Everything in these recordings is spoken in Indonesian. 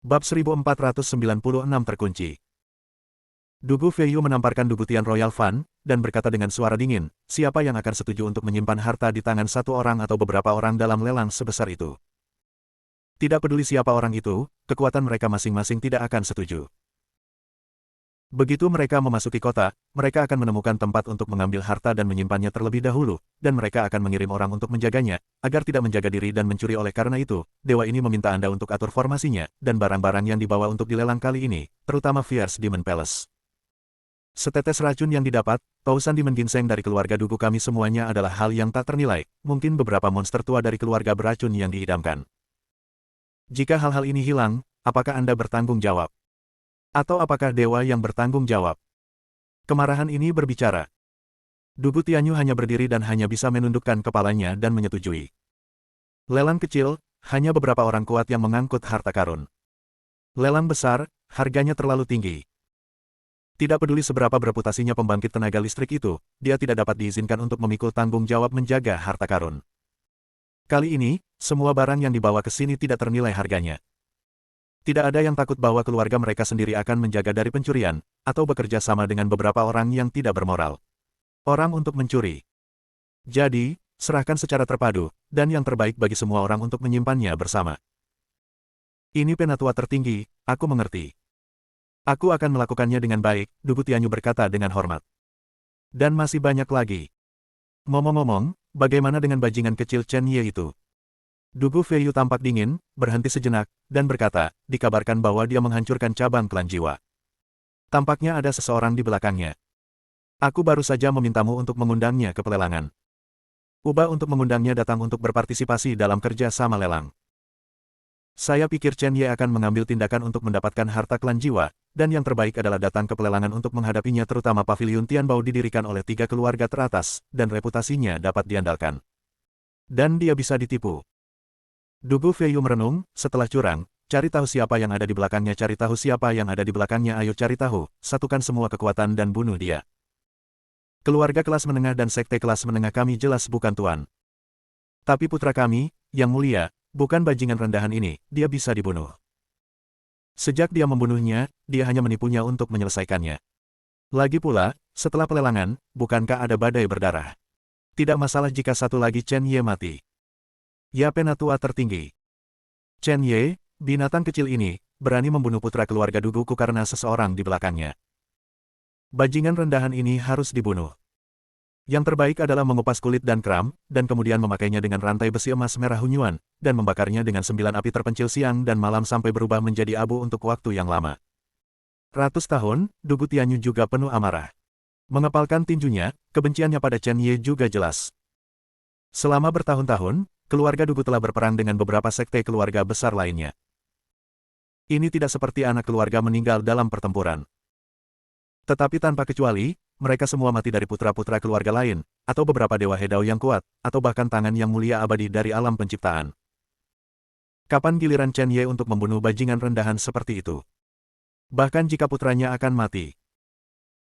Bab 1496 terkunci. Dugu Feiyu menamparkan Dugu Tian Royal Fan, dan berkata dengan suara dingin, siapa yang akan setuju untuk menyimpan harta di tangan satu orang atau beberapa orang dalam lelang sebesar itu? Tidak peduli siapa orang itu, kekuatan mereka masing-masing tidak akan setuju. Begitu mereka memasuki kota, mereka akan menemukan tempat untuk mengambil harta dan menyimpannya terlebih dahulu, dan mereka akan mengirim orang untuk menjaganya, agar tidak menjaga diri dan mencuri. Oleh karena itu, dewa ini meminta Anda untuk atur formasinya, dan barang-barang yang dibawa untuk dilelang kali ini, terutama Fierce Demon Palace. Setetes racun yang didapat, Tousan Demon Ginseng dari keluarga Dugu kami semuanya adalah hal yang tak ternilai, mungkin beberapa monster tua dari keluarga beracun yang diidamkan. Jika hal-hal ini hilang, apakah Anda bertanggung jawab? Atau apakah dewa yang bertanggung jawab? Kemarahan ini berbicara. Dugu Tianyu hanya berdiri dan hanya bisa menundukkan kepalanya dan menyetujui. Lelang kecil, hanya beberapa orang kuat yang mengangkut harta karun. Lelang besar, harganya terlalu tinggi. Tidak peduli seberapa bereputasinya pembangkit tenaga listrik itu, dia tidak dapat diizinkan untuk memikul tanggung jawab menjaga harta karun. Kali ini, semua barang yang dibawa ke sini tidak ternilai harganya. Tidak ada yang takut bahwa keluarga mereka sendiri akan menjaga dari pencurian, atau bekerja sama dengan beberapa orang yang tidak bermoral. Orang untuk mencuri. Jadi, serahkan secara terpadu, dan yang terbaik bagi semua orang untuk menyimpannya bersama. Ini penatua tertinggi, aku mengerti. Aku akan melakukannya dengan baik, Dugu Tianyu berkata dengan hormat. Dan masih banyak lagi. Ngomong-ngomong, bagaimana dengan bajingan kecil Chen Ye itu? Dugu Feiyu tampak dingin, berhenti sejenak, dan berkata, dikabarkan bahwa dia menghancurkan cabang klan jiwa. Tampaknya ada seseorang di belakangnya. Aku baru saja memintamu untuk mengundangnya ke pelelangan. Ubah untuk mengundangnya datang untuk berpartisipasi dalam kerja sama lelang. Saya pikir Chen Ye akan mengambil tindakan untuk mendapatkan harta klan jiwa, dan yang terbaik adalah datang ke pelelangan untuk menghadapinya, terutama paviliun Tianbao didirikan oleh 3 keluarga teratas, dan reputasinya dapat diandalkan. Dan dia bisa ditipu. Dugu Feiyu merenung, setelah curang, cari tahu siapa yang ada di belakangnya, cari tahu siapa yang ada di belakangnya, ayo cari tahu, satukan semua kekuatan dan bunuh dia. Keluarga kelas menengah dan sekte kelas menengah kami jelas bukan tuan. Tapi putra kami, yang mulia, bukan bajingan rendahan ini, dia bisa dibunuh. Sejak dia membunuhnya, dia hanya menipunya untuk menyelesaikannya. Lagi pula, setelah pelelangan, bukankah ada badai berdarah? Tidak masalah jika satu lagi Chen Ye mati. Ya, penatua tertinggi. Chen Ye, binatang kecil ini, berani membunuh putra keluarga Duguku karena seseorang di belakangnya. Bajingan rendahan ini harus dibunuh. Yang terbaik adalah mengupas kulit dan kram, dan kemudian memakainya dengan rantai besi emas merah hunyuan, dan membakarnya dengan 9 api terpencil siang dan malam sampai berubah menjadi abu untuk waktu yang lama. Ratus tahun, Dugu Tianyu juga penuh amarah. Mengepalkan tinjunya, kebenciannya pada Chen Ye juga jelas. Selama bertahun-tahun, keluarga Dugu telah berperang dengan beberapa sekte keluarga besar lainnya. Ini tidak seperti anak keluarga meninggal dalam pertempuran. Tetapi tanpa kecuali, mereka semua mati dari putra-putra keluarga lain, atau beberapa dewa Hedao yang kuat, atau bahkan tangan yang mulia abadi dari alam penciptaan. Kapan giliran Chen Ye untuk membunuh bajingan rendahan seperti itu? Bahkan jika putranya akan mati,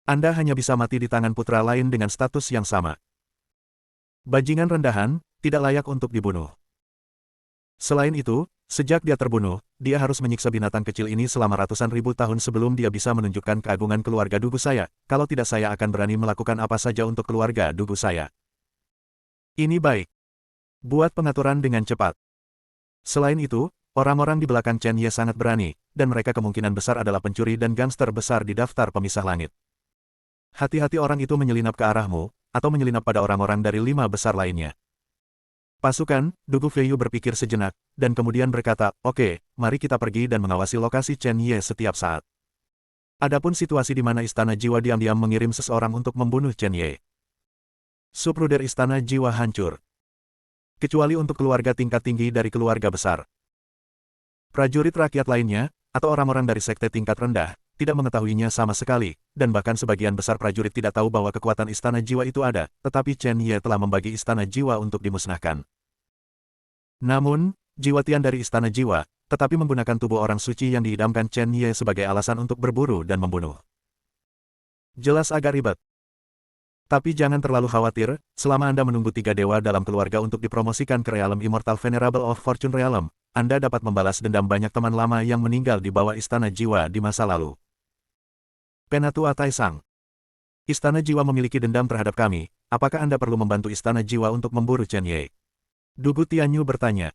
Anda hanya bisa mati di tangan putra lain dengan status yang sama. Bajingan rendahan, tidak layak untuk dibunuh. Selain itu, sejak dia terbunuh, dia harus menyiksa binatang kecil ini selama ratusan ribu tahun sebelum dia bisa menunjukkan keagungan keluarga Dugu saya. Kalau tidak, saya akan berani melakukan apa saja untuk keluarga Dugu saya. Ini baik. Buat pengaturan dengan cepat. Selain itu, orang-orang di belakang Chen Ye sangat berani, dan mereka kemungkinan besar adalah pencuri dan gangster besar di daftar pemisah langit. Hati-hati orang itu menyelinap ke arahmu, atau menyelinap pada orang-orang dari 5 besar lainnya. Pasukan, Dugu Feiyu berpikir sejenak, dan kemudian berkata, oke, mari kita pergi dan mengawasi lokasi Chen Ye setiap saat. Adapun situasi di mana Istana Jiwa diam-diam mengirim seseorang untuk membunuh Chen Ye. Subruder Istana Jiwa hancur. Kecuali untuk keluarga tingkat tinggi dari keluarga besar. Prajurit rakyat lainnya, atau orang-orang dari sekte tingkat rendah, tidak mengetahuinya sama sekali, dan bahkan sebagian besar prajurit tidak tahu bahwa kekuatan Istana Jiwa itu ada, tetapi Chen Ye telah membagi Istana Jiwa untuk dimusnahkan. Namun, jiwa Tian dari Istana Jiwa, tetapi menggunakan tubuh orang suci yang diidamkan Chen Ye sebagai alasan untuk berburu dan membunuh. Jelas agak ribet. Tapi jangan terlalu khawatir, selama Anda menunggu 3 dewa dalam keluarga untuk dipromosikan ke Realm Immortal Venerable of Fortune Realm, Anda dapat membalas dendam banyak teman lama yang meninggal di bawah Istana Jiwa di masa lalu. Penatua Taisang. Istana Jiwa memiliki dendam terhadap kami, apakah Anda perlu membantu Istana Jiwa untuk memburu Chen Ye? Dugu Tianyu bertanya.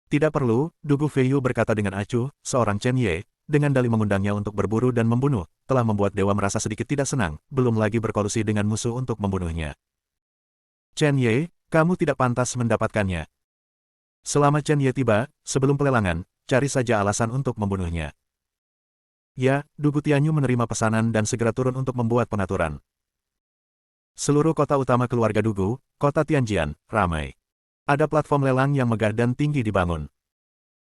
Tidak perlu, Dugu Feiyu berkata dengan acuh, seorang Chen Ye, dengan dalih mengundangnya untuk berburu dan membunuh, telah membuat dewa merasa sedikit tidak senang, belum lagi berkolusi dengan musuh untuk membunuhnya. Chen Ye, kamu tidak pantas mendapatkannya. Selama Chen Ye tiba, sebelum pelelangan, cari saja alasan untuk membunuhnya. Ya, Dugu Tianyu menerima pesanan dan segera turun untuk membuat pengaturan. Seluruh kota utama keluarga Dugu, kota Tianjian, ramai. Ada platform lelang yang megah dan tinggi dibangun.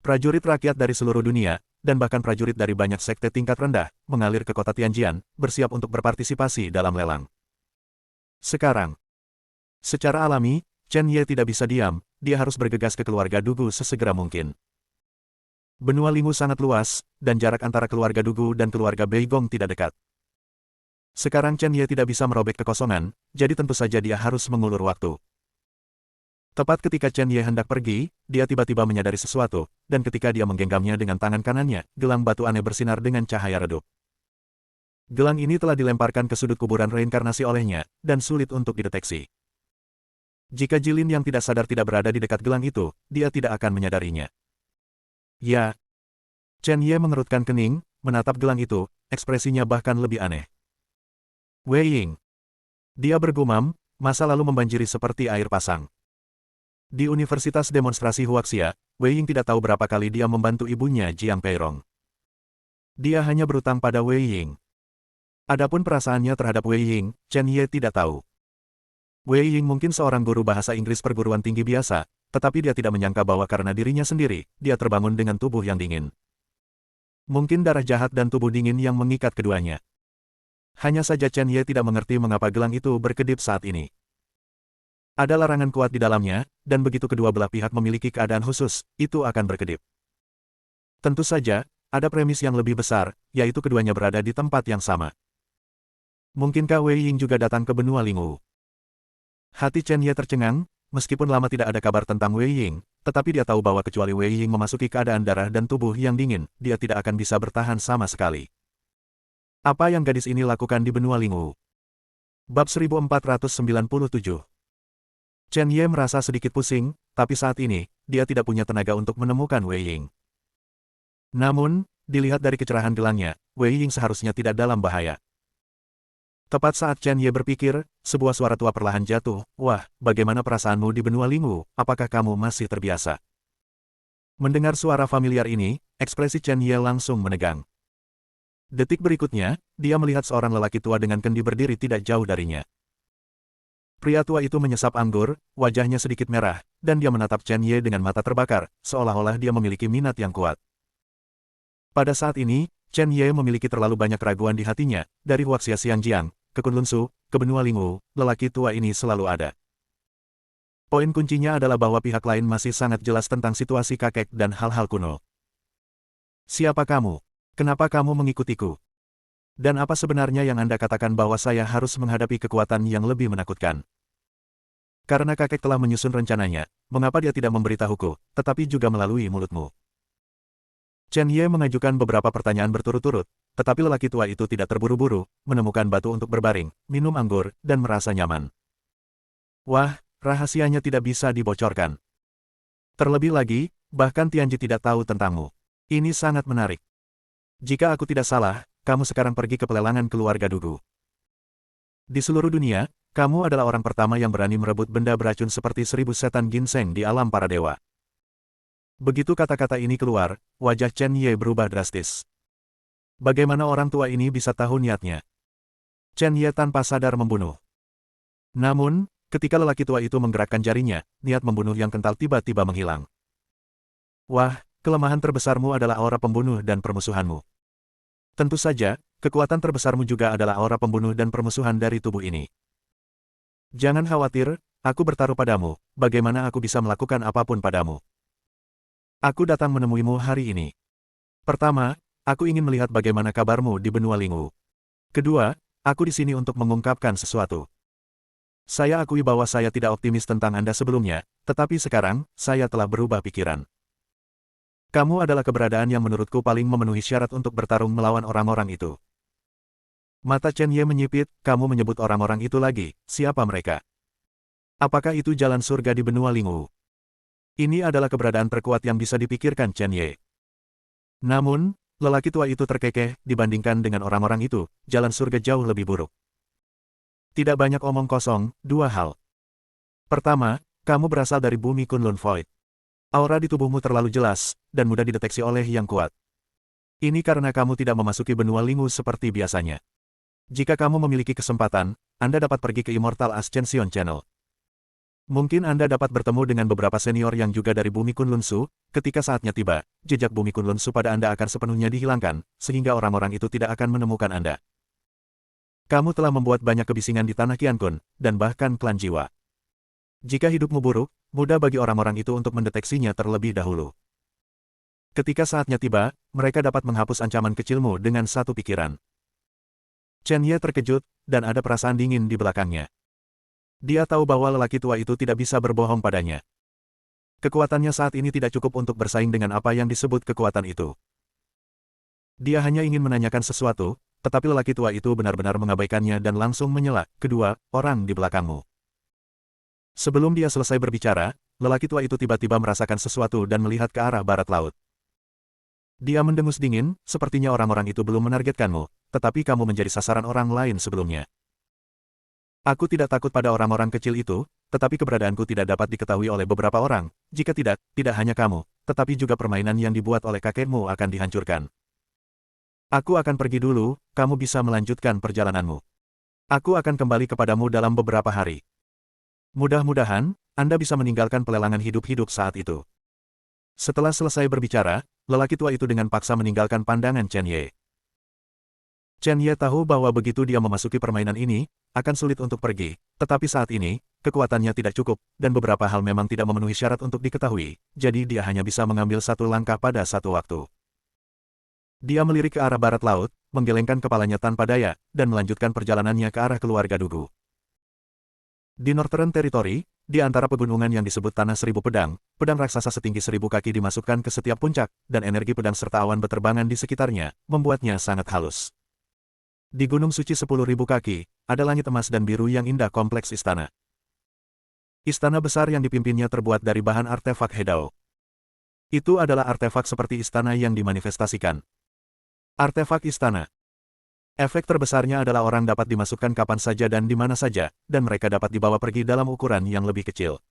Prajurit rakyat dari seluruh dunia, dan bahkan prajurit dari banyak sekte tingkat rendah, mengalir ke kota Tianjian, bersiap untuk berpartisipasi dalam lelang. Sekarang, secara alami, Chen Ye tidak bisa diam, dia harus bergegas ke keluarga Dugu sesegera mungkin. Benua Lingu sangat luas, dan jarak antara keluarga Dugu dan keluarga Beigong tidak dekat. Sekarang Chen Ye tidak bisa merobek kekosongan, jadi tentu saja dia harus mengulur waktu. Tepat ketika Chen Ye hendak pergi, dia tiba-tiba menyadari sesuatu, dan ketika dia menggenggamnya dengan tangan kanannya, gelang batu aneh bersinar dengan cahaya redup. Gelang ini telah dilemparkan ke sudut kuburan reinkarnasi olehnya, dan sulit untuk dideteksi. Jika Jilin yang tidak sadar tidak berada di dekat gelang itu, dia tidak akan menyadarinya. Ya. Chen Ye mengerutkan kening, menatap gelang itu, ekspresinya bahkan lebih aneh. Wei Ying. Dia bergumam, masa lalu membanjiri seperti air pasang. Di Universitas Demonstrasi Huaxia, Wei Ying tidak tahu berapa kali dia membantu ibunya Jiang Peirong. Dia hanya berutang pada Wei Ying. Adapun perasaannya terhadap Wei Ying, Chen Ye tidak tahu. Wei Ying mungkin seorang guru bahasa Inggris perguruan tinggi biasa, tetapi dia tidak menyangka bahwa karena dirinya sendiri, dia terbangun dengan tubuh yang dingin. Mungkin darah jahat dan tubuh dingin yang mengikat keduanya. Hanya saja Chen Ye tidak mengerti mengapa gelang itu berkedip saat ini. Ada larangan kuat di dalamnya, dan begitu kedua belah pihak memiliki keadaan khusus, itu akan berkedip. Tentu saja, ada premis yang lebih besar, yaitu keduanya berada di tempat yang sama. Mungkinkah Wei Ying juga datang ke benua Lingu? Hati Chen Ye tercengang, meskipun lama tidak ada kabar tentang Wei Ying, tetapi dia tahu bahwa kecuali Wei Ying memasuki keadaan darah dan tubuh yang dingin, dia tidak akan bisa bertahan sama sekali. Apa yang gadis ini lakukan di benua Lingu? Bab 1497. Chen Ye merasa sedikit pusing, tapi saat ini, dia tidak punya tenaga untuk menemukan Wei Ying. Namun, dilihat dari kecerahan gelangnya, Wei Ying seharusnya tidak dalam bahaya. Tepat saat Chen Ye berpikir, sebuah suara tua perlahan jatuh, "Wah, bagaimana perasaanmu di benua Lingu, apakah kamu masih terbiasa?" Mendengar suara familiar ini, ekspresi Chen Ye langsung menegang. Detik berikutnya, dia melihat seorang lelaki tua dengan kendi berdiri tidak jauh darinya. Pria tua itu menyesap anggur, wajahnya sedikit merah, dan dia menatap Chen Ye dengan mata terbakar, seolah-olah dia memiliki minat yang kuat. Pada saat ini, Chen Ye memiliki terlalu banyak keraguan di hatinya, dari Huaxia Xiangjiang, ke Kunlunsu, ke benua Lingu, lelaki tua ini selalu ada. Poin kuncinya adalah bahwa pihak lain masih sangat jelas tentang situasi kakek dan hal-hal kuno. Siapa kamu? Kenapa kamu mengikutiku? Dan apa sebenarnya yang Anda katakan bahwa saya harus menghadapi kekuatan yang lebih menakutkan? Karena kakek telah menyusun rencananya, mengapa dia tidak memberitahuku, tetapi juga melalui mulutmu? Chen Ye mengajukan beberapa pertanyaan berturut-turut, tetapi lelaki tua itu tidak terburu-buru, menemukan batu untuk berbaring, minum anggur, dan merasa nyaman. Wah, rahasianya tidak bisa dibocorkan. Terlebih lagi, bahkan Tianji tidak tahu tentangmu. Ini sangat menarik. Jika aku tidak salah, kamu sekarang pergi ke pelelangan keluarga Dugu. Di seluruh dunia, kamu adalah orang pertama yang berani merebut benda beracun seperti 1000 setan ginseng di alam para dewa. Begitu kata-kata ini keluar, wajah Chen Ye berubah drastis. Bagaimana orang tua ini bisa tahu niatnya? Chen Ye tanpa sadar membunuh. Namun, ketika lelaki tua itu menggerakkan jarinya, niat membunuh yang kental tiba-tiba menghilang. Wah, kelemahan terbesarmu adalah aura pembunuh dan permusuhanmu. Tentu saja, kekuatan terbesarmu juga adalah aura pembunuh dan permusuhan dari tubuh ini. Jangan khawatir, aku bertaruh padamu, bagaimana aku bisa melakukan apapun padamu. Aku datang menemuimu hari ini. Pertama, aku ingin melihat bagaimana kabarmu di benua Lingu. Kedua, aku di sini untuk mengungkapkan sesuatu. Saya akui bahwa saya tidak optimis tentang Anda sebelumnya, tetapi sekarang, saya telah berubah pikiran. Kamu adalah keberadaan yang menurutku paling memenuhi syarat untuk bertarung melawan orang-orang itu. Mata Chen Ye menyipit, kamu menyebut orang-orang itu lagi, siapa mereka? Apakah itu jalan surga di benua Lingwu? Ini adalah keberadaan terkuat yang bisa dipikirkan Chen Ye. Namun, lelaki tua itu terkekeh, dibandingkan dengan orang-orang itu, jalan surga jauh lebih buruk. Tidak banyak omong kosong, dua hal. Pertama, kamu berasal dari bumi Kunlun Void. Aura di tubuhmu terlalu jelas, dan mudah dideteksi oleh yang kuat. Ini karena kamu tidak memasuki benua Lingwu seperti biasanya. Jika kamu memiliki kesempatan, Anda dapat pergi ke Immortal Ascension Channel. Mungkin Anda dapat bertemu dengan beberapa senior yang juga dari bumi Kunlun Su, ketika saatnya tiba, jejak bumi Kunlun Su pada Anda akan sepenuhnya dihilangkan, sehingga orang-orang itu tidak akan menemukan Anda. Kamu telah membuat banyak kebisingan di tanah Qiankun, dan bahkan klan jiwa. Jika hidupmu buruk, mudah bagi orang-orang itu untuk mendeteksinya terlebih dahulu. Ketika saatnya tiba, mereka dapat menghapus ancaman kecilmu dengan satu pikiran. Chen Ye terkejut, dan ada perasaan dingin di belakangnya. Dia tahu bahwa lelaki tua itu tidak bisa berbohong padanya. Kekuatannya saat ini tidak cukup untuk bersaing dengan apa yang disebut kekuatan itu. Dia hanya ingin menanyakan sesuatu, tetapi lelaki tua itu benar-benar mengabaikannya dan langsung menyela, kedua, orang di belakangmu. Sebelum dia selesai berbicara, lelaki tua itu tiba-tiba merasakan sesuatu dan melihat ke arah barat laut. Dia mendengus dingin, sepertinya orang-orang itu belum menargetkanmu, tetapi kamu menjadi sasaran orang lain sebelumnya. Aku tidak takut pada orang-orang kecil itu, tetapi keberadaanku tidak dapat diketahui oleh beberapa orang, jika tidak hanya kamu, tetapi juga permainan yang dibuat oleh kakekmu akan dihancurkan. Aku akan pergi dulu, kamu bisa melanjutkan perjalananmu. Aku akan kembali kepadamu dalam beberapa hari. Mudah-mudahan, Anda bisa meninggalkan pelelangan hidup-hidup saat itu. Setelah selesai berbicara, lelaki tua itu dengan paksa meninggalkan pandangan Chen Ye. Chen Ye tahu bahwa begitu dia memasuki permainan ini, akan sulit untuk pergi, tetapi saat ini, kekuatannya tidak cukup, dan beberapa hal memang tidak memenuhi syarat untuk diketahui, jadi dia hanya bisa mengambil satu langkah pada satu waktu. Dia melirik ke arah barat laut, menggelengkan kepalanya tanpa daya, dan melanjutkan perjalanannya ke arah keluarga Dugu. Di Northern Territory, di antara pegunungan yang disebut Tanah Seribu Pedang, pedang raksasa setinggi 1000 kaki dimasukkan ke setiap puncak, dan energi pedang serta awan beterbangan di sekitarnya, membuatnya sangat halus. Di Gunung Suci 10.000 kaki, ada langit emas dan biru yang indah kompleks istana. Istana besar yang dipimpinnya terbuat dari bahan artefak Hedao. Itu adalah artefak seperti istana yang dimanifestasikan. Artefak istana. Efek terbesarnya adalah orang dapat dimasukkan kapan saja dan di mana saja, dan mereka dapat dibawa pergi dalam ukuran yang lebih kecil.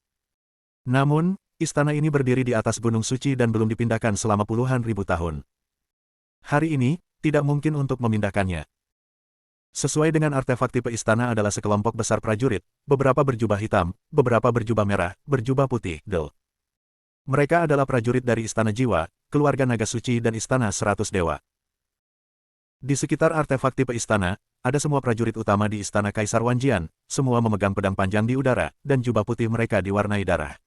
Namun, istana ini berdiri di atas Gunung Suci dan belum dipindahkan selama puluhan ribu tahun. Hari ini, tidak mungkin untuk memindahkannya. Sesuai dengan artefak tipe istana adalah sekelompok besar prajurit, beberapa berjubah hitam, beberapa berjubah merah, berjubah putih, Mereka adalah prajurit dari Istana Jiwa, keluarga Naga Suci dan Istana 100 Dewa. Di sekitar artefak tipe istana, ada semua prajurit utama di Istana Kaisar Wanjian, semua memegang pedang panjang di udara, dan jubah putih mereka diwarnai darah.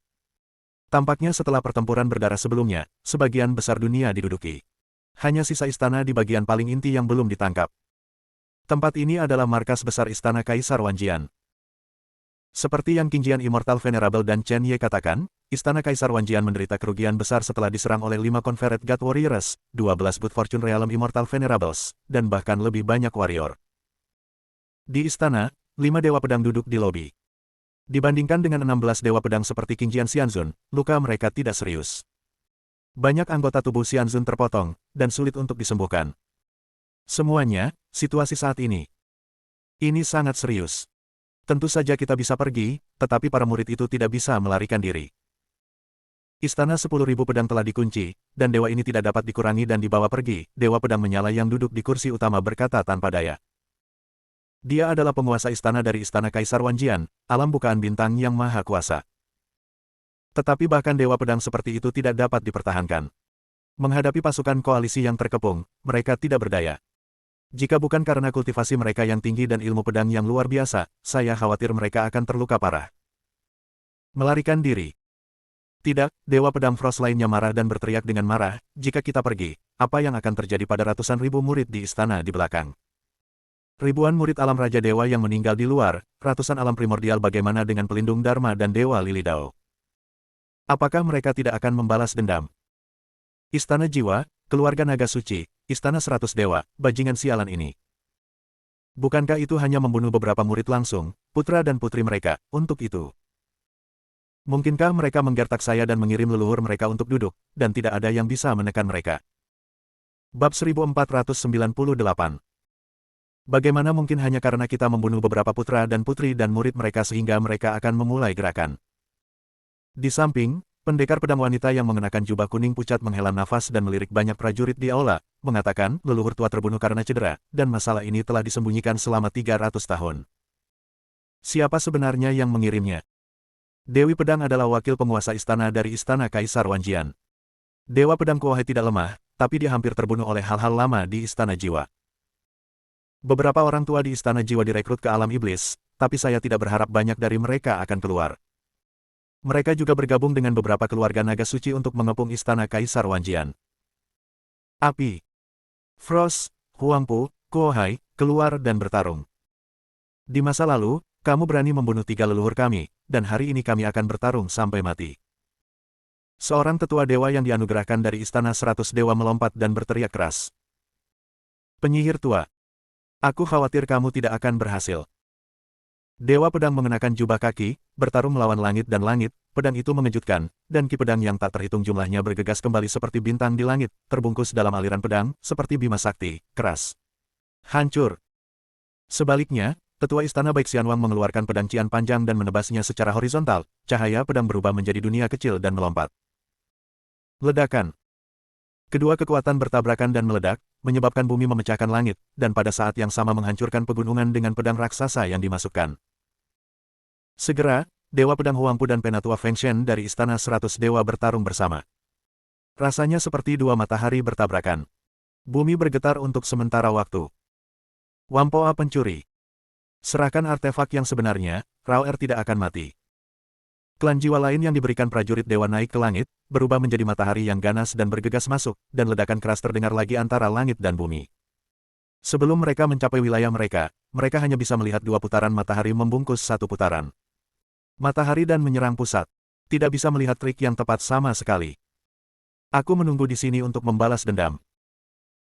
Tampaknya setelah pertempuran berdarah sebelumnya, sebagian besar dunia diduduki. Hanya sisa istana di bagian paling inti yang belum ditangkap. Tempat ini adalah markas besar Istana Kaisar Wanjian. Seperti yang Qingjian Immortal Venerable dan Chen Ye katakan, Istana Kaisar Wanjian menderita kerugian besar setelah diserang oleh 5 Confederate God Warriors, 12 Good Fortune Realm Immortal Venerables, dan bahkan lebih banyak warrior. Di istana, 5 Dewa Pedang duduk di lobi. Dibandingkan dengan 16 Dewa Pedang seperti Qingjian Xianzun, luka mereka tidak serius. Banyak anggota tubuh Xianzun terpotong, dan sulit untuk disembuhkan. Semuanya, situasi saat ini. Ini sangat serius. Tentu saja kita bisa pergi, tetapi para murid itu tidak bisa melarikan diri. Istana 10.000 pedang telah dikunci, dan dewa ini tidak dapat dikurangi dan dibawa pergi, Dewa Pedang Menyala yang duduk di kursi utama berkata tanpa daya. Dia adalah penguasa istana dari Istana Kaisar Wanjian, alam bukaan bintang yang maha kuasa. Tetapi bahkan Dewa Pedang seperti itu tidak dapat dipertahankan. Menghadapi pasukan koalisi yang terkepung, mereka tidak berdaya. Jika bukan karena kultivasi mereka yang tinggi dan ilmu pedang yang luar biasa, saya khawatir mereka akan terluka parah. Melarikan diri. Tidak, Dewa Pedang Frost lainnya marah dan berteriak dengan marah, jika kita pergi, apa yang akan terjadi pada ratusan ribu murid di istana di belakang? Ribuan murid alam Raja Dewa yang meninggal di luar, ratusan alam primordial bagaimana dengan pelindung Dharma dan Dewa Lili Dao? Apakah mereka tidak akan membalas dendam? Istana Jiwa, keluarga naga suci, Istana 100 Dewa, bajingan sialan ini. Bukankah itu hanya membunuh beberapa murid langsung, putra dan putri mereka, untuk itu? Mungkinkah mereka menggertak saya dan mengirim leluhur mereka untuk duduk, dan tidak ada yang bisa menekan mereka? Bab 1498. Bagaimana mungkin hanya karena kita membunuh beberapa putra dan putri dan murid mereka sehingga mereka akan memulai gerakan? Di samping, pendekar pedang wanita yang mengenakan jubah kuning pucat menghela nafas dan melirik banyak prajurit di aula, mengatakan leluhur tua terbunuh karena cedera, dan masalah ini telah disembunyikan selama 300 tahun. Siapa sebenarnya yang mengirimnya? Dewi Pedang adalah wakil penguasa istana dari Istana Kaisar Wanjian. Dewa Pedang Kuohai tidak lemah, tapi dia hampir terbunuh oleh hal-hal lama di Istana Jiwa. Beberapa orang tua di Istana Jiwa direkrut ke alam iblis, tapi saya tidak berharap banyak dari mereka akan keluar. Mereka juga bergabung dengan beberapa keluarga naga suci untuk mengepung Istana Kaisar Wanjian. Api, Frost, Huangpu, Kuohai, keluar dan bertarung. Di masa lalu, kamu berani membunuh 3 leluhur kami, dan hari ini kami akan bertarung sampai mati. Seorang tetua dewa yang dianugerahkan dari Istana 100 Dewa melompat dan berteriak keras. Penyihir tua. Aku khawatir kamu tidak akan berhasil. Dewa Pedang mengenakan jubah kaki, bertarung melawan langit dan langit, pedang itu mengejutkan, dan ki pedang yang tak terhitung jumlahnya bergegas kembali seperti bintang di langit, terbungkus dalam aliran pedang, seperti Bima Sakti, keras. Hancur. Sebaliknya, tetua istana Baik Xianwang mengeluarkan pedang cian panjang dan menebasnya secara horizontal, cahaya pedang berubah menjadi dunia kecil dan melompat. Ledakan. Kedua kekuatan bertabrakan dan meledak, menyebabkan bumi memecahkan langit, dan pada saat yang sama menghancurkan pegunungan dengan pedang raksasa yang dimasukkan. Segera, Dewa Pedang Huangpu dan Penatua Feng Shen dari Istana 100 Dewa bertarung bersama. Rasanya seperti dua matahari bertabrakan. Bumi bergetar untuk sementara waktu. Wampoa pencuri. Serahkan artefak yang sebenarnya, Rao Er tidak akan mati. Klan jiwa lain yang diberikan prajurit dewa naik ke langit, berubah menjadi matahari yang ganas dan bergegas masuk, dan ledakan keras terdengar lagi antara langit dan bumi. Sebelum mereka mencapai wilayah mereka, mereka hanya bisa melihat 2 putaran matahari membungkus 1 putaran. Matahari dan menyerang pusat. Tidak bisa melihat trik yang tepat sama sekali. Aku menunggu di sini untuk membalas dendam.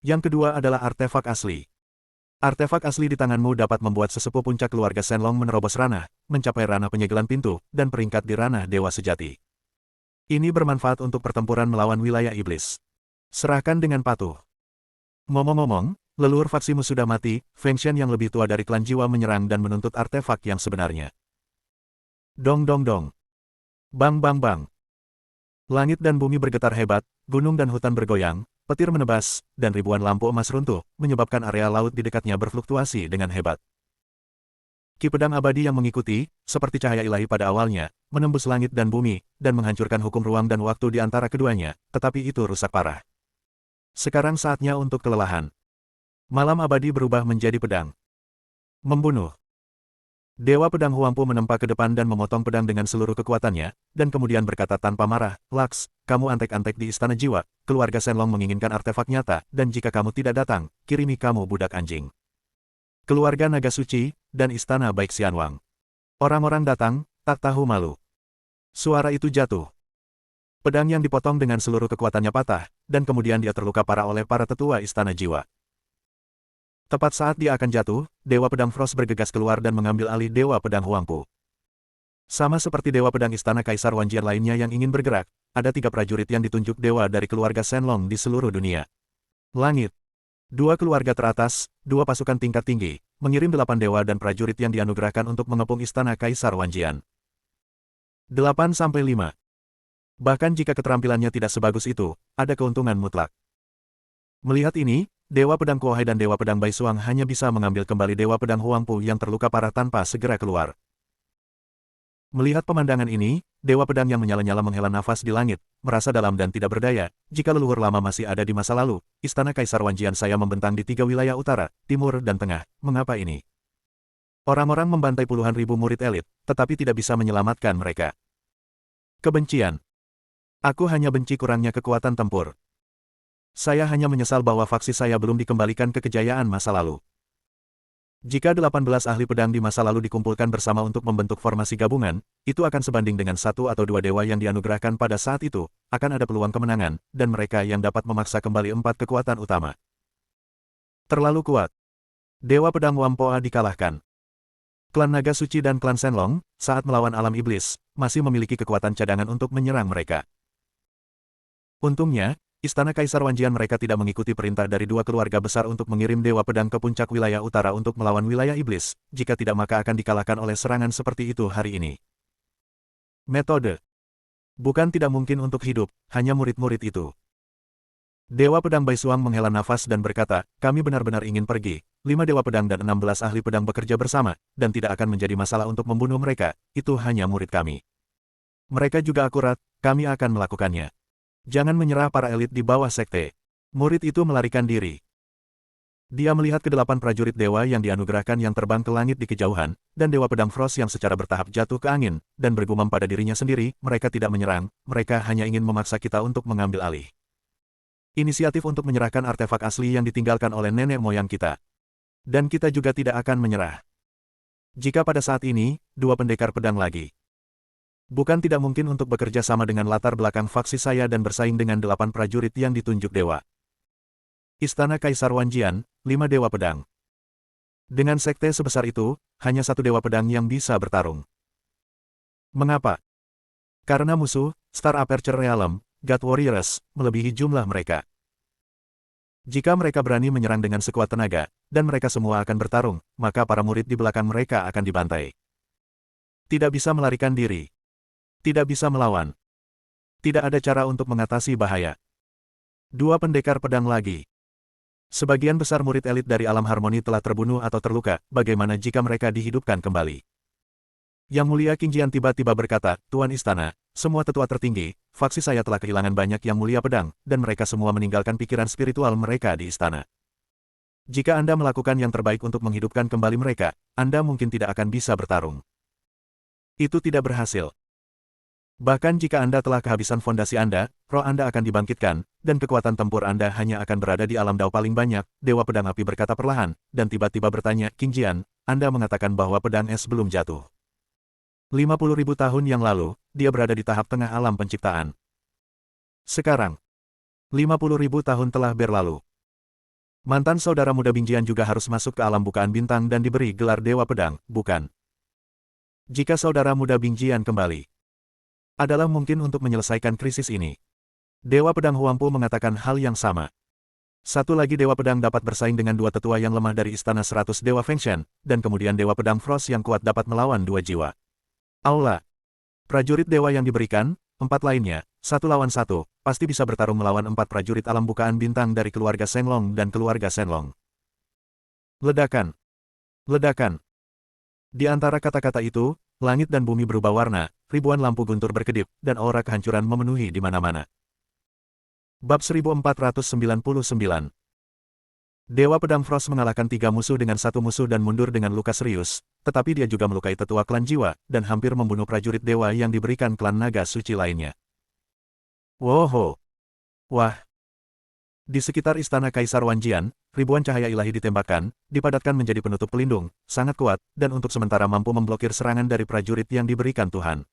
Yang kedua adalah artefak asli. Artefak asli di tanganmu dapat membuat sesepuh puncak keluarga Shenlong menerobos ranah, mencapai ranah penyegelan pintu, dan peringkat di ranah dewa sejati. Ini bermanfaat untuk pertempuran melawan wilayah iblis. Serahkan dengan patuh. Ngomong-ngomong, leluhur faksimu sudah mati, Feng Shen yang lebih tua dari klan jiwa menyerang dan menuntut artefak yang sebenarnya. Dong dong dong. Bang bang bang. Langit dan bumi bergetar hebat, gunung dan hutan bergoyang, petir menebas, dan ribuan lampu emas runtuh, menyebabkan area laut di dekatnya berfluktuasi dengan hebat. Ki pedang abadi yang mengikuti, seperti cahaya ilahi pada awalnya, menembus langit dan bumi, dan menghancurkan hukum ruang dan waktu di antara keduanya, tetapi itu rusak parah. Sekarang saatnya untuk kelelahan. Malam abadi berubah menjadi pedang. Membunuh. Dewa Pedang Huangpu menempa ke depan dan memotong pedang dengan seluruh kekuatannya, dan kemudian berkata tanpa marah, Laks, kamu antek-antek di Istana Jiwa, keluarga Shenlong menginginkan artefak nyata, dan jika kamu tidak datang, kirimi kamu budak anjing. Keluarga Naga Suci, dan Istana Baik Xianwang. Orang-orang datang, tak tahu malu. Suara itu jatuh. Pedang yang dipotong dengan seluruh kekuatannya patah, dan kemudian dia terluka parah oleh para tetua Istana Jiwa. Tepat saat dia akan jatuh, Dewa Pedang Frost bergegas keluar dan mengambil alih Dewa Pedang Huangpu. Sama seperti Dewa Pedang Istana Kaisar Wanjian lainnya yang ingin bergerak, ada 3 prajurit yang ditunjuk dewa dari keluarga Shenlong di seluruh dunia. Langit. 2 keluarga teratas, 2 pasukan tingkat tinggi, mengirim 8 dewa dan prajurit yang dianugerahkan untuk mengepung Istana Kaisar Wanjian. 8-5. Bahkan jika keterampilannya tidak sebagus itu, ada keuntungan mutlak. Melihat ini, Dewa Pedang Kuohai dan Dewa Pedang Baisuang hanya bisa mengambil kembali Dewa Pedang Huangpu yang terluka parah tanpa segera keluar. Melihat pemandangan ini, Dewa Pedang yang menyala-nyala menghela nafas di langit, merasa dalam dan tidak berdaya, jika leluhur lama masih ada di masa lalu, Istana Kaisar Wanjian saya membentang di 3 wilayah utara, timur dan tengah, mengapa ini? Orang-orang membantai puluhan ribu murid elit, tetapi tidak bisa menyelamatkan mereka. Kebencian. Aku hanya benci kurangnya kekuatan tempur. Saya hanya menyesal bahwa faksi saya belum dikembalikan ke kejayaan masa lalu. Jika 18 ahli pedang di masa lalu dikumpulkan bersama untuk membentuk formasi gabungan, itu akan sebanding dengan satu atau dua dewa yang dianugerahkan pada saat itu, akan ada peluang kemenangan, dan mereka yang dapat memaksa kembali 4 kekuatan utama. Terlalu kuat. Dewa Pedang Wampoa dikalahkan. Klan Naga Suci dan klan Shenlong, saat melawan alam iblis, masih memiliki kekuatan cadangan untuk menyerang mereka. Untungnya, Istana Kaisar Wanjian mereka tidak mengikuti perintah dari dua keluarga besar untuk mengirim Dewa Pedang ke puncak wilayah utara untuk melawan wilayah iblis, jika tidak maka akan dikalahkan oleh serangan seperti itu hari ini. Metode. Bukan tidak mungkin untuk hidup, hanya murid-murid itu. Dewa Pedang Baisuang menghela nafas dan berkata, kami benar-benar ingin pergi. 5 Dewa Pedang dan 16 ahli pedang bekerja bersama, dan tidak akan menjadi masalah untuk membunuh mereka, itu hanya murid kami. Mereka juga akurat, kami akan melakukannya. Jangan menyerah para elit di bawah sekte. Murid itu melarikan diri. Dia melihat ke-8 prajurit dewa yang dianugerahkan yang terbang ke langit di kejauhan, dan Dewa Pedang Frost yang secara bertahap jatuh ke angin, dan bergumam pada dirinya sendiri, mereka tidak menyerang, mereka hanya ingin memaksa kita untuk mengambil alih inisiatif untuk menyerahkan artefak asli yang ditinggalkan oleh nenek moyang kita. Dan kita juga tidak akan menyerah. Jika pada saat ini, 2 pendekar pedang lagi. Bukan tidak mungkin untuk bekerja sama dengan latar belakang faksi saya dan bersaing dengan 8 prajurit yang ditunjuk dewa. Istana Kaisar Wanjian, 5 Dewa Pedang. Dengan sekte sebesar itu, hanya 1 Dewa Pedang yang bisa bertarung. Mengapa? Karena musuh, Star Aperture Realm, God Warriors, melebihi jumlah mereka. Jika mereka berani menyerang dengan sekuat tenaga, dan mereka semua akan bertarung, maka para murid di belakang mereka akan dibantai. Tidak bisa melarikan diri. Tidak bisa melawan. Tidak ada cara untuk mengatasi bahaya. 2 pendekar pedang lagi. Sebagian besar murid elit dari alam harmoni telah terbunuh atau terluka, bagaimana jika mereka dihidupkan kembali? Yang Mulia King Jian tiba-tiba berkata, Tuan Istana, semua tetua tertinggi, faksi saya telah kehilangan banyak Yang Mulia Pedang, dan mereka semua meninggalkan pikiran spiritual mereka di istana. Jika Anda melakukan yang terbaik untuk menghidupkan kembali mereka, Anda mungkin tidak akan bisa bertarung. Itu tidak berhasil. Bahkan jika Anda telah kehabisan fondasi Anda, roh Anda akan dibangkitkan, dan kekuatan tempur Anda hanya akan berada di alam dao paling banyak, Dewa Pedang Api berkata perlahan, dan tiba-tiba bertanya, King Jian, Anda mengatakan bahwa pedang es belum jatuh. 50.000 tahun yang lalu, dia berada di tahap tengah alam penciptaan. Sekarang, 50.000 tahun telah berlalu. Mantan saudara muda Bingjian juga harus masuk ke alam bukaan bintang dan diberi gelar Dewa Pedang, bukan? Jika saudara muda Bingjian kembali, adalah mungkin untuk menyelesaikan krisis ini. Dewa Pedang Huangpu mengatakan hal yang sama. Satu lagi Dewa Pedang dapat bersaing dengan 2 tetua yang lemah dari Istana 100 Dewa Fengshen, dan kemudian Dewa Pedang Frost yang kuat dapat melawan 2 jiwa. Aula. Prajurit dewa yang diberikan, 4 lainnya, 1 lawan 1, pasti bisa bertarung melawan 4 prajurit alam bukaan bintang dari keluarga Shenlong dan keluarga Shenlong. Ledakan. Ledakan. Di antara kata-kata itu, langit dan bumi berubah warna, ribuan lampu guntur berkedip, dan aura kehancuran memenuhi di mana-mana. Bab 1499. Dewa Pedang Frost mengalahkan 3 musuh dengan 1 musuh dan mundur dengan luka serius, tetapi dia juga melukai tetua klan jiwa, dan hampir membunuh prajurit dewa yang diberikan klan naga suci lainnya. Woho! Wah! Di sekitar Istana Kaisar Wanjian, ribuan cahaya ilahi ditembakkan, dipadatkan menjadi penutup pelindung, sangat kuat, dan untuk sementara mampu memblokir serangan dari prajurit yang diberikan Tuhan.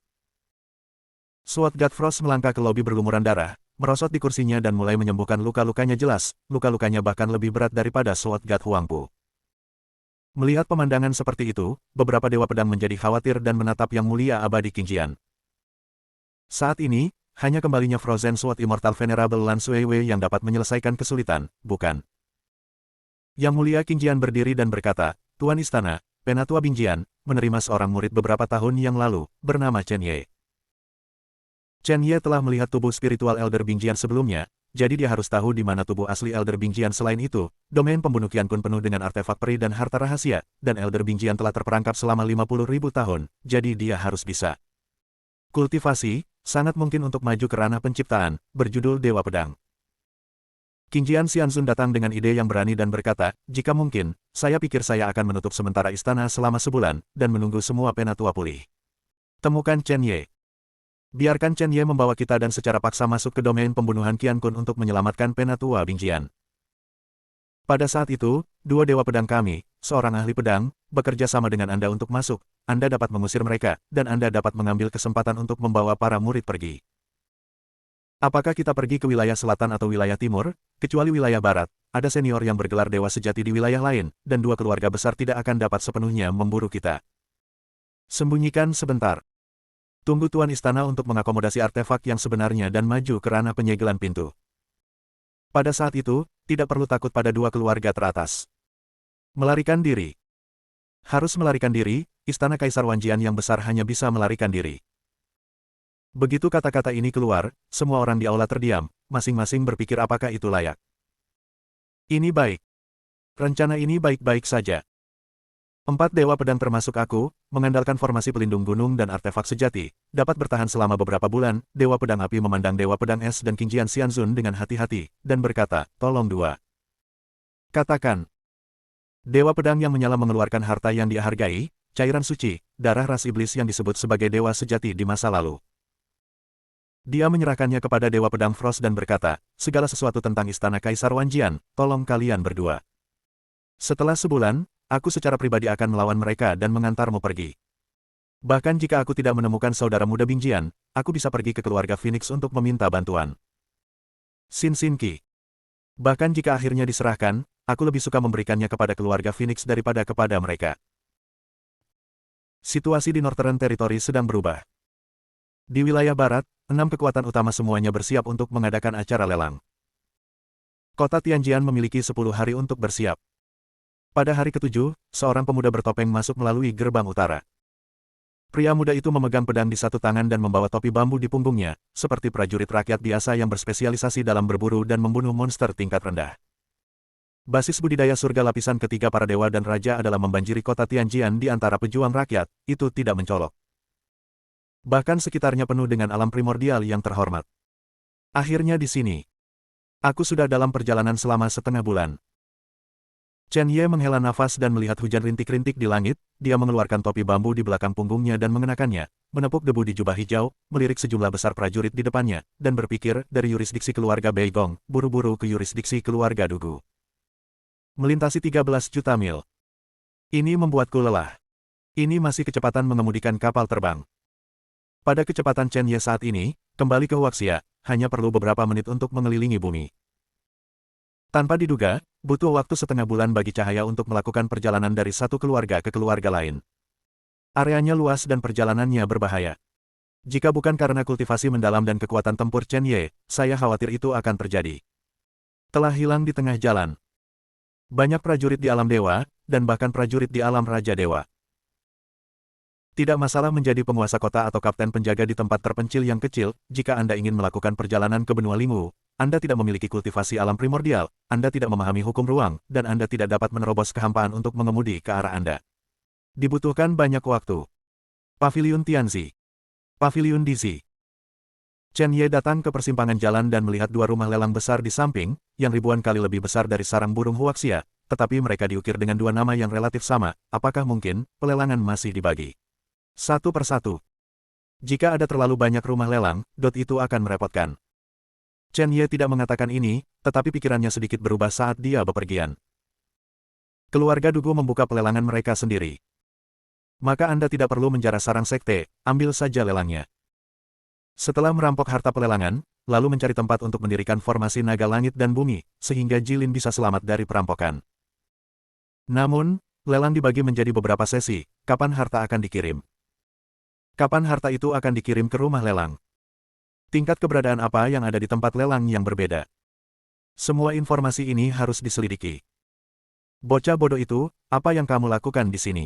Sword God Frost melangkah ke lobi berlumuran darah, merosot di kursinya dan mulai menyembuhkan luka-lukanya jelas, luka-lukanya bahkan lebih berat daripada Sword God Huangpu. Melihat pemandangan seperti itu, beberapa dewa pedang menjadi khawatir dan menatap Yang Mulia Abadi King Jian. Saat ini, hanya kembalinya Frozen Sword Immortal Venerable Lan Suiwei yang dapat menyelesaikan kesulitan, bukan? Yang Mulia King Jian berdiri dan berkata, Tuan Istana, Penatua Bingjian, menerima seorang murid beberapa tahun yang lalu, bernama Chen Ye. Chen Ye telah melihat tubuh spiritual Elder Bingjian sebelumnya, jadi dia harus tahu di mana tubuh asli Elder Bingjian. Selain itu, domain pembunuh Qian Kun penuh dengan artefak peri dan harta rahasia, dan Elder Bingjian telah terperangkap selama 50.000 tahun, jadi dia harus bisa kultivasi, sangat mungkin untuk maju ke ranah penciptaan, berjudul Dewa Pedang. King Jian Xianzun datang dengan ide yang berani dan berkata, jika mungkin, saya pikir saya akan menutup sementara istana selama sebulan, dan menunggu semua penatua pulih. Temukan Chen Ye. Biarkan Chen Ye membawa kita dan secara paksa masuk ke domain pembunuhan Qian Kun untuk menyelamatkan penatua Bingjian. Pada saat itu, 2 dewa pedang kami, seorang ahli pedang, bekerja sama dengan Anda untuk masuk. Anda dapat mengusir mereka, dan Anda dapat mengambil kesempatan untuk membawa para murid pergi. Apakah kita pergi ke wilayah selatan atau wilayah timur? Kecuali wilayah barat, ada senior yang bergelar dewa sejati di wilayah lain, dan dua keluarga besar tidak akan dapat sepenuhnya memburu kita. Sembunyikan sebentar. Tunggu Tuan Istana untuk mengakomodasi artefak yang sebenarnya dan maju ke ranah penyegelan pintu. Pada saat itu, tidak perlu takut pada dua keluarga teratas. Melarikan diri. Harus melarikan diri, Istana Kaisar Wanjian yang besar hanya bisa melarikan diri. Begitu kata-kata ini keluar, semua orang di aula terdiam, masing-masing berpikir apakah itu layak. Ini baik. Rencana ini baik-baik saja. 4 dewa pedang termasuk aku, mengandalkan formasi pelindung gunung dan artefak sejati, dapat bertahan selama beberapa bulan. Dewa pedang api memandang dewa pedang es dan Qing Jian Xianzun dengan hati-hati, dan berkata, tolong dua. Katakan. Dewa pedang yang menyala mengeluarkan harta yang dia hargai, cairan suci, darah ras iblis yang disebut sebagai dewa sejati di masa lalu. Dia menyerahkannya kepada Dewa Pedang Frost dan berkata, segala sesuatu tentang Istana Kaisar Wanjian, tolong kalian berdua. Setelah sebulan, aku secara pribadi akan melawan mereka dan mengantarmu pergi. Bahkan jika aku tidak menemukan saudara muda Bingjian, aku bisa pergi ke keluarga Phoenix untuk meminta bantuan. Sin Sin Qi. Bahkan jika akhirnya diserahkan, aku lebih suka memberikannya kepada keluarga Phoenix daripada kepada mereka. Situasi di Northern Territory sedang berubah. Di wilayah barat, 6 kekuatan utama semuanya bersiap untuk mengadakan acara lelang. Kota Tianjian memiliki 10 hari untuk bersiap. Pada hari ke-7, seorang pemuda bertopeng masuk melalui gerbang utara. Pria muda itu memegang pedang di satu tangan dan membawa topi bambu di punggungnya, seperti prajurit rakyat biasa yang berspesialisasi dalam berburu dan membunuh monster tingkat rendah. Basis budidaya surga lapisan ketiga para dewa dan raja adalah membanjiri kota Tianjian di antara pejuang rakyat, itu tidak mencolok. Bahkan sekitarnya penuh dengan alam primordial yang terhormat. Akhirnya di sini. Aku sudah dalam perjalanan selama setengah bulan. Chen Ye menghela nafas dan melihat hujan rintik-rintik di langit, dia mengeluarkan topi bambu di belakang punggungnya dan mengenakannya, menepuk debu di jubah hijau, melirik sejumlah besar prajurit di depannya, dan berpikir, dari yurisdiksi keluarga Beigong, buru-buru ke yurisdiksi keluarga Dugu. Melintasi 13 juta mil. Ini membuatku lelah. Ini masih kecepatan mengemudikan kapal terbang. Pada kecepatan Chen Ye saat ini, kembali ke Huaxia, hanya perlu beberapa menit untuk mengelilingi bumi. Tanpa diduga, butuh waktu setengah bulan bagi cahaya untuk melakukan perjalanan dari satu keluarga ke keluarga lain. Areanya luas dan perjalanannya berbahaya. Jika bukan karena kultivasi mendalam dan kekuatan tempur Chen Ye, saya khawatir itu akan terjadi. Telah hilang di tengah jalan. Banyak prajurit di alam dewa, dan bahkan prajurit di alam raja dewa. Tidak masalah menjadi penguasa kota atau kapten penjaga di tempat terpencil yang kecil, jika Anda ingin melakukan perjalanan ke benua Lingwu, Anda tidak memiliki kultivasi alam primordial, Anda tidak memahami hukum ruang, dan Anda tidak dapat menerobos kehampaan untuk mengemudi ke arah Anda. Dibutuhkan banyak waktu. Paviliun Tianzi. Paviliun Dizi. Chen Ye datang ke persimpangan jalan dan melihat dua rumah lelang besar di samping, yang ribuan kali lebih besar dari sarang burung Huaxia, tetapi mereka diukir dengan dua nama yang relatif sama, apakah mungkin, pelelangan masih dibagi satu persatu. Jika ada terlalu banyak rumah lelang, itu akan merepotkan. Chen Ye tidak mengatakan ini, tetapi pikirannya sedikit berubah saat dia bepergian. Keluarga Dugu membuka pelelangan mereka sendiri. Maka Anda tidak perlu menjara sarang sekte, ambil saja lelangnya. Setelah merampok harta pelelangan, lalu mencari tempat untuk mendirikan formasi naga langit dan bumi, sehingga Jilin bisa selamat dari perampokan. Namun, lelang dibagi menjadi beberapa sesi, kapan harta akan dikirim. Kapan harta itu akan dikirim ke rumah lelang? Tingkat keberadaan apa yang ada di tempat lelang yang berbeda? Semua informasi ini harus diselidiki. Bocah bodoh itu, apa yang kamu lakukan di sini?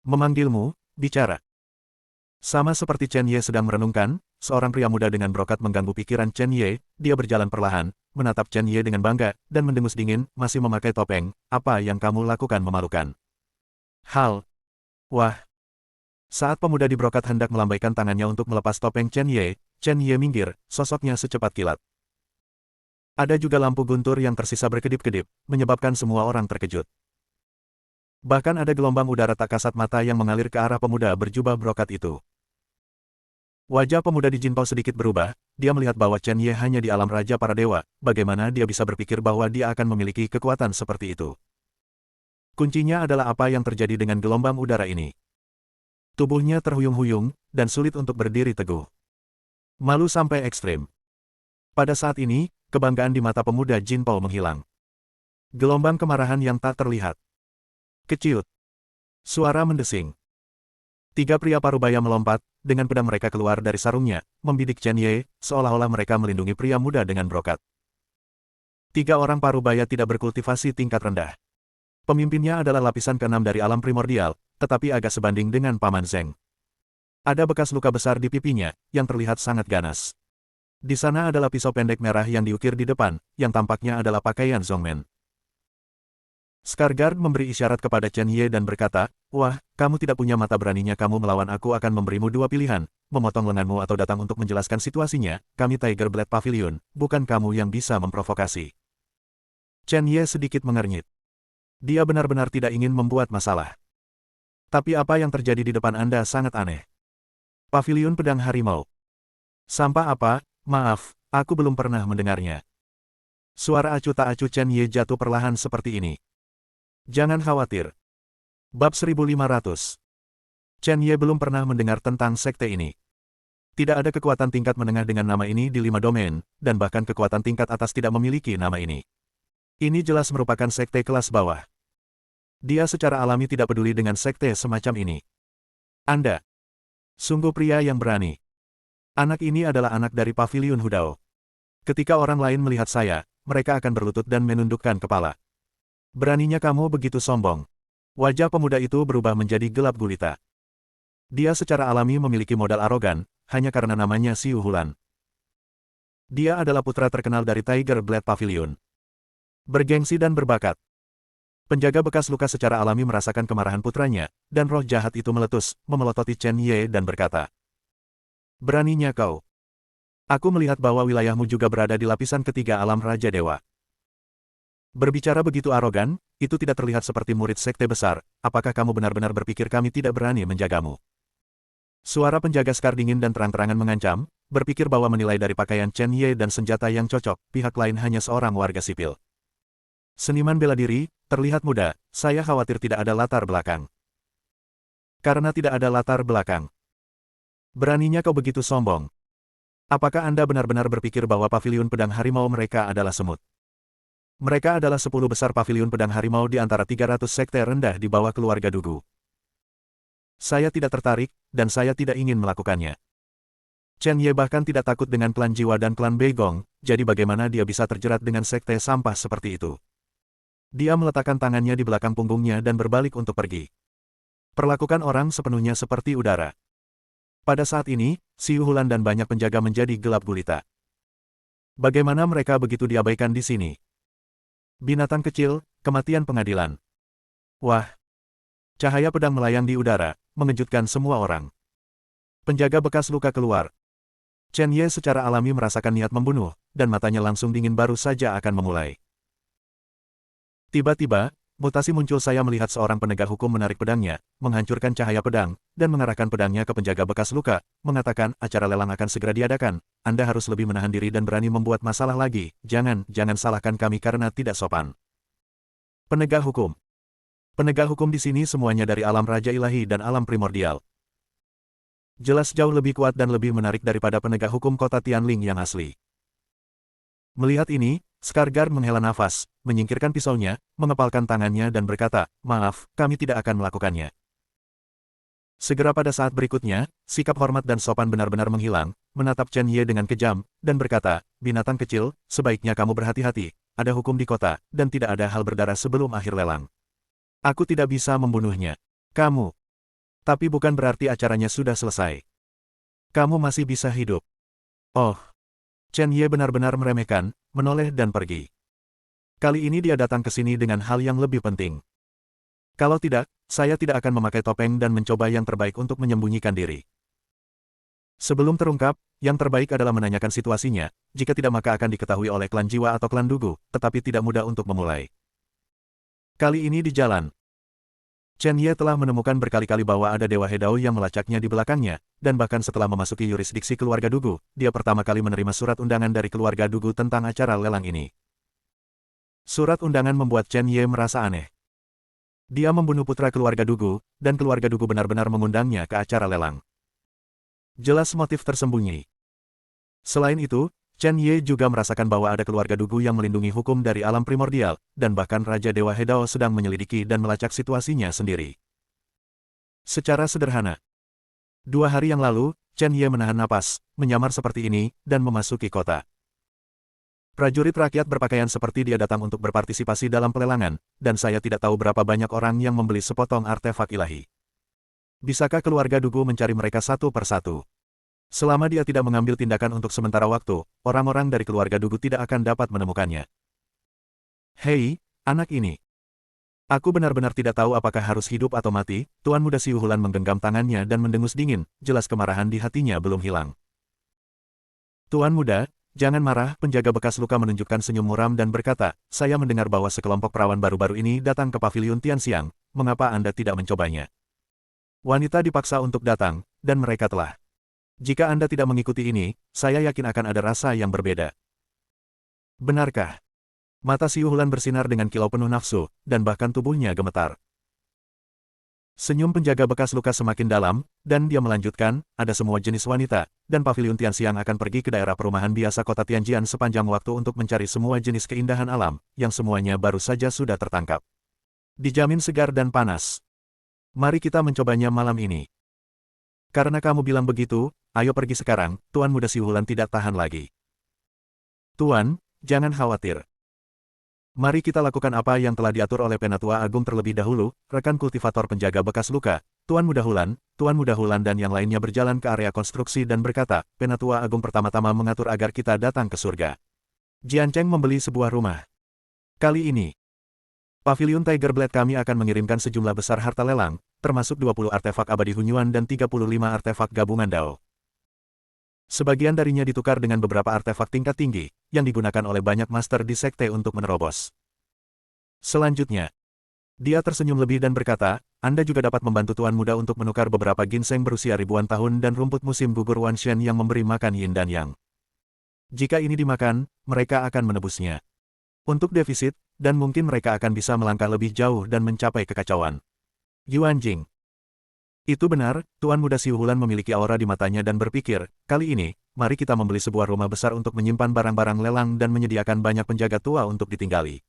Memanggilmu, bicara. Sama seperti Chen Ye sedang merenungkan, seorang pria muda dengan brokat mengganggu pikiran Chen Ye, dia berjalan perlahan, menatap Chen Ye dengan bangga, dan mendengus dingin, masih memakai topeng, apa yang kamu lakukan memalukan. Wah. Saat pemuda di brokat hendak melambaikan tangannya untuk melepas topeng Chen Ye minggir, sosoknya secepat kilat. Ada juga lampu guntur yang tersisa berkedip-kedip, menyebabkan semua orang terkejut. Bahkan ada gelombang udara tak kasat mata yang mengalir ke arah pemuda berjubah brokat itu. Wajah pemuda di Jinpao sedikit berubah, dia melihat bahwa Chen Ye hanya di alam raja para dewa, bagaimana dia bisa berpikir bahwa dia akan memiliki kekuatan seperti itu. Kuncinya adalah apa yang terjadi dengan gelombang udara ini. Tubuhnya terhuyung-huyung, dan sulit untuk berdiri teguh. Malu sampai ekstrim. Pada saat ini, kebanggaan di mata pemuda Jin Paul menghilang. Gelombang kemarahan yang tak terlihat. Keciut. Suara mendesing. Tiga pria parubaya melompat, dengan pedang mereka keluar dari sarungnya, membidik Chen Ye, seolah-olah mereka melindungi pria muda dengan brokat. Tiga orang parubaya tidak berkultivasi tingkat rendah. Pemimpinnya adalah lapisan keenam dari alam primordial, tetapi agak sebanding dengan Paman Zeng. Ada bekas luka besar di pipinya, yang terlihat sangat ganas. Di sana adalah pisau pendek merah yang diukir di depan, yang tampaknya adalah pakaian Zongmen. Skarsgård memberi isyarat kepada Chen Ye dan berkata, "Wah, kamu tidak punya mata, beraninya kamu melawan aku, akan memberimu dua pilihan, memotong lenganmu atau datang untuk menjelaskan situasinya, kami Tiger Blade Pavilion, bukan kamu yang bisa memprovokasi." Chen Ye sedikit mengernyit. Dia benar-benar tidak ingin membuat masalah. Tapi apa yang terjadi di depan Anda sangat aneh. Pavilion Pedang Harimau. Sampah apa? Maaf, aku belum pernah mendengarnya. Suara acuh tak acuh Chen Ye jatuh perlahan seperti ini. Jangan khawatir. Bab 1500. Chen Ye belum pernah mendengar tentang sekte ini. Tidak ada kekuatan tingkat menengah dengan nama ini di 5 domain, dan bahkan kekuatan tingkat atas tidak memiliki nama ini. Ini jelas merupakan sekte kelas bawah. Dia secara alami tidak peduli dengan sekte semacam ini. Anda. Sungguh pria yang berani. Anak ini adalah anak dari Pavilion Hudao. Ketika orang lain melihat saya, mereka akan berlutut dan menundukkan kepala. Beraninya kamu begitu sombong. Wajah pemuda itu berubah menjadi gelap gulita. Dia secara alami memiliki modal arogan, hanya karena namanya Xiu Hulan. Dia adalah putra terkenal dari Tiger Blade Pavilion. Bergengsi dan berbakat. Penjaga bekas luka secara alami merasakan kemarahan putranya, dan roh jahat itu meletus, memelototi Chen Ye dan berkata, "Beraninya kau. Aku melihat bahwa wilayahmu juga berada di lapisan ketiga alam Raja Dewa. Berbicara begitu arogan, itu tidak terlihat seperti murid sekte besar, apakah kamu benar-benar berpikir kami tidak berani menjagamu?" Suara penjaga Skar dingin dan terang-terangan mengancam, berpikir bahwa menilai dari pakaian Chen Ye dan senjata yang cocok, pihak lain hanya seorang warga sipil. Seniman bela diri, terlihat muda, saya khawatir tidak ada latar belakang. Karena tidak ada latar belakang. Beraninya kau begitu sombong. Apakah Anda benar-benar berpikir bahwa Pavilion Pedang Harimau mereka adalah semut? Mereka adalah 10 besar Pavilion Pedang Harimau di antara 300 sekte rendah di bawah keluarga Dugu. Saya tidak tertarik, dan saya tidak ingin melakukannya. Chen Ye bahkan tidak takut dengan klan Jiwa dan klan Beigong, jadi bagaimana dia bisa terjerat dengan sekte sampah seperti itu? Dia meletakkan tangannya di belakang punggungnya dan berbalik untuk pergi. Perlakukan orang sepenuhnya seperti udara. Pada saat ini, Xiu Hulan dan banyak penjaga menjadi gelap gulita. Bagaimana mereka begitu diabaikan di sini? Binatang kecil, kematian pengadilan. Wah! Cahaya pedang melayang di udara, mengejutkan semua orang. Penjaga bekas luka keluar. Chen Ye secara alami merasakan niat membunuh, dan matanya langsung dingin baru saja akan memulai. Tiba-tiba, mutasi muncul. Saya melihat seorang penegak hukum menarik pedangnya, menghancurkan cahaya pedang, dan mengarahkan pedangnya ke penjaga bekas luka, mengatakan, acara lelang akan segera diadakan, Anda harus lebih menahan diri dan berani membuat masalah lagi, jangan salahkan kami karena tidak sopan. Penegak hukum. Penegak hukum di sini semuanya dari alam Raja Ilahi dan alam primordial. Jelas jauh lebih kuat dan lebih menarik daripada penegak hukum kota Tianling yang asli. Melihat ini, Skarsgård menghela nafas, menyingkirkan pisaunya, mengepalkan tangannya dan berkata, "Maaf, kami tidak akan melakukannya." Segera pada saat berikutnya, sikap hormat dan sopan benar-benar menghilang, menatap Chen Ye dengan kejam, dan berkata, "Binatang kecil, sebaiknya kamu berhati-hati, ada hukum di kota, dan tidak ada hal berdarah sebelum akhir lelang. Aku tidak bisa membunuhnya. Kamu. Tapi bukan berarti acaranya sudah selesai. Kamu masih bisa hidup." Oh. Chen Ye benar-benar meremehkan, menoleh dan pergi. Kali ini dia datang ke sini dengan hal yang lebih penting. Kalau tidak, saya tidak akan memakai topeng dan mencoba yang terbaik untuk menyembunyikan diri. Sebelum terungkap, yang terbaik adalah menanyakan situasinya, jika tidak maka akan diketahui oleh klan Jiwa atau klan Dugu, tetapi tidak mudah untuk memulai. Kali ini di jalan, Chen Ye telah menemukan berkali-kali bahwa ada Dewa Hedao yang melacaknya di belakangnya, dan bahkan setelah memasuki yurisdiksi keluarga Dugu, dia pertama kali menerima surat undangan dari keluarga Dugu tentang acara lelang ini. Surat undangan membuat Chen Ye merasa aneh. Dia membunuh putra keluarga Dugu, dan keluarga Dugu benar-benar mengundangnya ke acara lelang. Jelas motif tersembunyi. Selain itu, Chen Ye juga merasakan bahwa ada keluarga Dugu yang melindungi hukum dari alam primordial, dan bahkan Raja Dewa Hedao sedang menyelidiki dan melacak situasinya sendiri. Secara sederhana, 2 hari yang lalu, Chen Ye menahan napas, menyamar seperti ini, dan memasuki kota. Prajurit rakyat berpakaian seperti dia datang untuk berpartisipasi dalam pelelangan, dan saya tidak tahu berapa banyak orang yang membeli sepotong artefak ilahi. Bisakah keluarga Dugu mencari mereka satu persatu? Selama dia tidak mengambil tindakan untuk sementara waktu, orang-orang dari keluarga Dugu tidak akan dapat menemukannya. Hei, anak ini. Aku benar-benar tidak tahu apakah harus hidup atau mati. Tuan Muda Siuhulan menggenggam tangannya dan mendengus dingin, jelas kemarahan di hatinya belum hilang. Tuan Muda, jangan marah, penjaga bekas luka menunjukkan senyum muram dan berkata, saya mendengar bahwa sekelompok perawan baru-baru ini datang ke pavilion Tianxiang, mengapa Anda tidak mencobanya? Wanita dipaksa untuk datang, dan mereka telah. Jika Anda tidak mengikuti ini, saya yakin akan ada rasa yang berbeda. Benarkah? Mata Siuhulan bersinar dengan kilau penuh nafsu, dan bahkan tubuhnya gemetar. Senyum penjaga bekas luka semakin dalam, dan dia melanjutkan, ada semua jenis wanita, dan pavilion Tianxiang akan pergi ke daerah perumahan biasa kota Tianjian sepanjang waktu untuk mencari semua jenis keindahan alam, yang semuanya baru saja sudah tertangkap. Dijamin segar dan panas. Mari kita mencobanya malam ini. Karena kamu bilang begitu, ayo pergi sekarang, Tuan Muda Siuhulan tidak tahan lagi. Tuan, jangan khawatir. Mari kita lakukan apa yang telah diatur oleh Penatua Agung terlebih dahulu, rekan kultivator penjaga bekas luka, Tuan Muda Hulan dan yang lainnya berjalan ke area konstruksi dan berkata, Penatua Agung pertama-tama mengatur agar kita datang ke surga. Jian Cheng membeli sebuah rumah. Kali ini, Pavilion Tiger Blade kami akan mengirimkan sejumlah besar harta lelang, termasuk 20 artefak abadi Hunyuan dan 35 artefak gabungan Dao. Sebagian darinya ditukar dengan beberapa artefak tingkat tinggi, yang digunakan oleh banyak master di sekte untuk menerobos. Selanjutnya, dia tersenyum lebih dan berkata, Anda juga dapat membantu Tuan Muda untuk menukar beberapa ginseng berusia ribuan tahun dan rumput musim gugur Wanshen yang memberi makan Yin dan Yang. Jika ini dimakan, mereka akan menebusnya. Untuk defisit, dan mungkin mereka akan bisa melangkah lebih jauh dan mencapai kekacauan. Yuan Jing. Itu benar, Tuan Muda Siuhulan memiliki aura di matanya dan berpikir, kali ini, mari kita membeli sebuah rumah besar untuk menyimpan barang-barang lelang dan menyediakan banyak penjaga tua untuk ditinggali.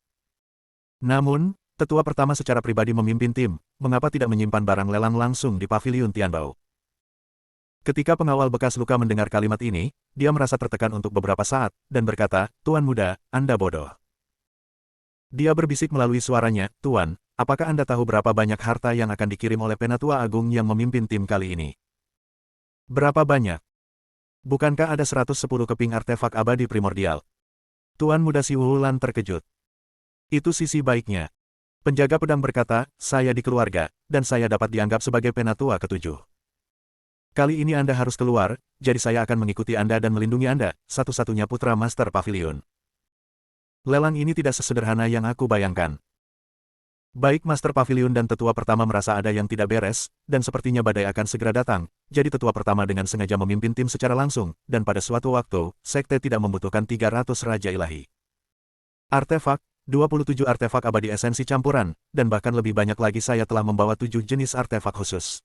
Namun, tetua pertama secara pribadi memimpin tim, mengapa tidak menyimpan barang lelang langsung di pavilion Tianbao? Ketika pengawal bekas luka mendengar kalimat ini, dia merasa tertekan untuk beberapa saat, dan berkata, Tuan Muda, Anda bodoh. Dia berbisik melalui suaranya, Tuan, apakah Anda tahu berapa banyak harta yang akan dikirim oleh Penatua Agung yang memimpin tim kali ini? Berapa banyak? Bukankah ada 110 keping artefak abadi primordial? Tuan Muda Siuhulan terkejut. Itu sisi baiknya. Penjaga pedang berkata, saya di keluarga, dan saya dapat dianggap sebagai Penatua ketujuh. Kali ini Anda harus keluar, jadi saya akan mengikuti Anda dan melindungi Anda, satu-satunya putra Master Pavilion. Lelang ini tidak sesederhana yang aku bayangkan. Baik Master Pavilion dan tetua pertama merasa ada yang tidak beres, dan sepertinya badai akan segera datang, jadi tetua pertama dengan sengaja memimpin tim secara langsung, dan pada suatu waktu, sekte tidak membutuhkan 300 Raja Ilahi. Artefak, 27 artefak abadi esensi campuran, dan bahkan lebih banyak lagi saya telah membawa 7 jenis artefak khusus.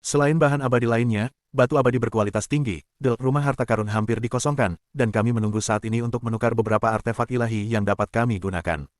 Selain bahan abadi lainnya, batu abadi berkualitas tinggi, rumah harta karun hampir dikosongkan, dan kami menunggu saat ini untuk menukar beberapa artefak ilahi yang dapat kami gunakan.